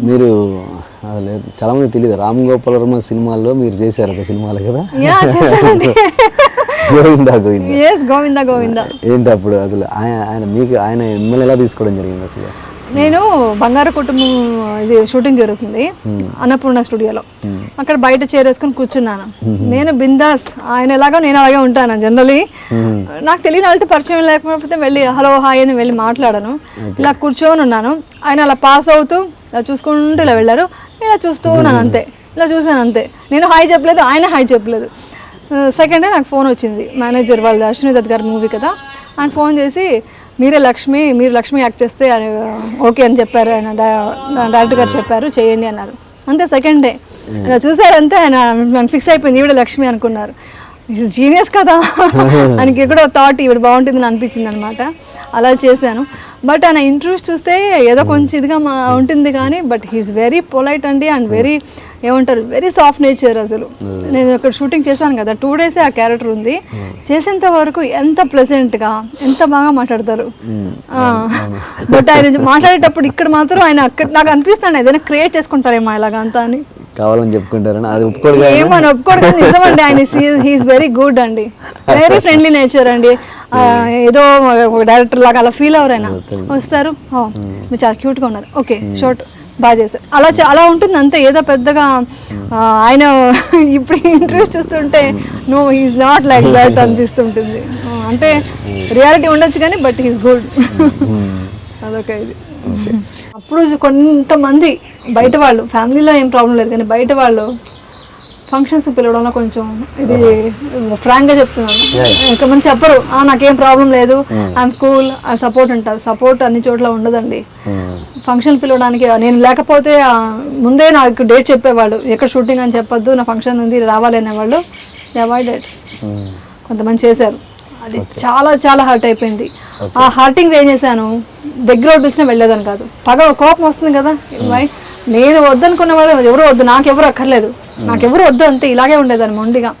మీరు చాలా మంది తెలియదు, రామ్ గోపాల్ వర్మ సినిమాల్లో మీరు చేశారు ఒక సినిమాలు కదా? గోవిందా గోవిందా గోవిందా ఏంటి అప్పుడు అసలు ఆయన మీకు ఆయన మిమ్మల్ని ఎలా తీసుకోవడం జరిగింది అసలు? నేను బంగారు కుటుంబం ఇది షూటింగ్ జరుగుతుంది అన్నపూర్ణ స్టూడియోలో. అక్కడ బయట చేరేసుకుని కూర్చున్నాను. నేను బిందాస్, ఆయన ఎలాగో నేను అలాగే ఉంటాను జనరలీ. నాకు తెలియని వాళ్ళతో పరిచయం లేకపోతే వెళ్ళి హలో హాయ్ అని వెళ్ళి మాట్లాడాను. ఇలా కూర్చొని ఉన్నాను. ఆయన అలా పాస్ అవుతూ ఇలా చూసుకుంటూ ఇలా వెళ్ళారు. ఇలా చూస్తూ ఉన్నాను అంతే, ఇలా చూసాను అంతే. నేను హాయ్ చెప్పలేదు, ఆయన హాయ్ చెప్పలేదు. సెకండ్ డే నాకు ఫోన్ వచ్చింది, మేనేజర్ వాళ్ళది, అశ్విని దత్ గారి మూవీ కదా. ఆయన ఫోన్ చేసి మీరు లక్ష్మి యాక్ట్ చేస్తే ఓకే అని చెప్పారు, ఆయన డైరెక్టర్ గారు చెప్పారు చేయండి అన్నారు. అంతే సెకండ్ డే ఇలా చూసారంతే, ఆయన ఫిక్స్ అయిపోయింది ఈవిడ లక్ష్మి అనుకున్నారు. జీనియస్ కదా ఆయనకి ఎక్కడో థాట్ ఈవిడ బాగుంటుందని అనిపించింది అనమాట. అలా చేశాను. బట్ ఆయన ఇంటర్వ్యూస్ చూస్తే ఏదో కొంచెం ఇదిగా ఉంటుంది కానీ బట్ హీస్ వెరీ పొలైట్ అండి అండ్ వెరీ ఏమంటారు వెరీ సాఫ్ట్ నేచర్. అసలు నేను ఇక్కడ షూటింగ్ చేశాను కదా 2 days ఆ క్యారెక్టర్ ఉంది. చేసేంత వరకు ఎంత ప్లెజెంట్గా ఎంత బాగా మాట్లాడతారు. బట్ ఆయన మాట్లాడేటప్పుడు ఇక్కడ మాత్రం ఆయన నాకు అనిపిస్తాను ఏదైనా క్రియేట్ చేసుకుంటారేమో ఇలాగ అంతా అని కావాలని చెప్పుకుంటారని అది ఏమని ఒప్పుకోడు నిజమండి. ఆయన హీఈస్ వెరీ గుడ్ అండి, వెరీ ఫ్రెండ్లీ నేచర్ అండి. ఏదో డైరెక్టర్ లాగా అలా ఫీల్ అవరు. ఆయన వస్తారు, మీరు చాలా క్యూట్గా ఉన్నారు, ఓకే షార్ట్ బాగా చేశారు, అలా ఉంటుంది అంతే. ఏదో పెద్దగా ఆయన ఇప్పుడు ఇంటర్వ్యూస్ చూస్తుంటే no he is not like that అనిపిస్తుంటుంది. అంటే రియాలిటీ ఉండొచ్చు కానీ బట్ హీస్ గుడ్. అదొక ఇది. అప్పుడు కొంతమంది బయట వాళ్ళు, ఫ్యామిలీలో ఏం ప్రాబ్లం లేదు కానీ బయట వాళ్ళు ఫంక్షన్స్ పిలవడంలో కొంచెం ఇది ఫ్రాంక్గా చెప్తున్నాను. కొంతమంది చెప్పరు నాకేం ప్రాబ్లం లేదు, ఐఎమ్ కూల్, ఐ సపోర్ట్ అంటారు. సపోర్ట్ అన్ని చోట్ల ఉండదండి. ఫంక్షన్ పిలవడానికి నేను లేకపోతే ముందే నాకు డేట్ చెప్పేవాళ్ళు, ఎక్కడ షూటింగ్ అని చెప్పొద్దు, నా ఫంక్షన్ ఉంది రావాలి అనేవాళ్ళు. అవాయిడెడ్. కొంతమంది చేశారు, అది చాలా చాలా హర్ట్ అయిపోయింది. ఆ హర్టింగ్ ఏం చేశాను, దగ్గర పిలిచినా వెళ్ళేదని కాదు, కోపం వస్తుంది కదా. నేను వద్దనుకున్న వాళ్ళు ఎవరు వద్దు, నాకెవరు అక్కర్లేదు, నాకెవరు వద్దు అంతే, ఇలాగే ఉండేదాన్ని మొండిగా.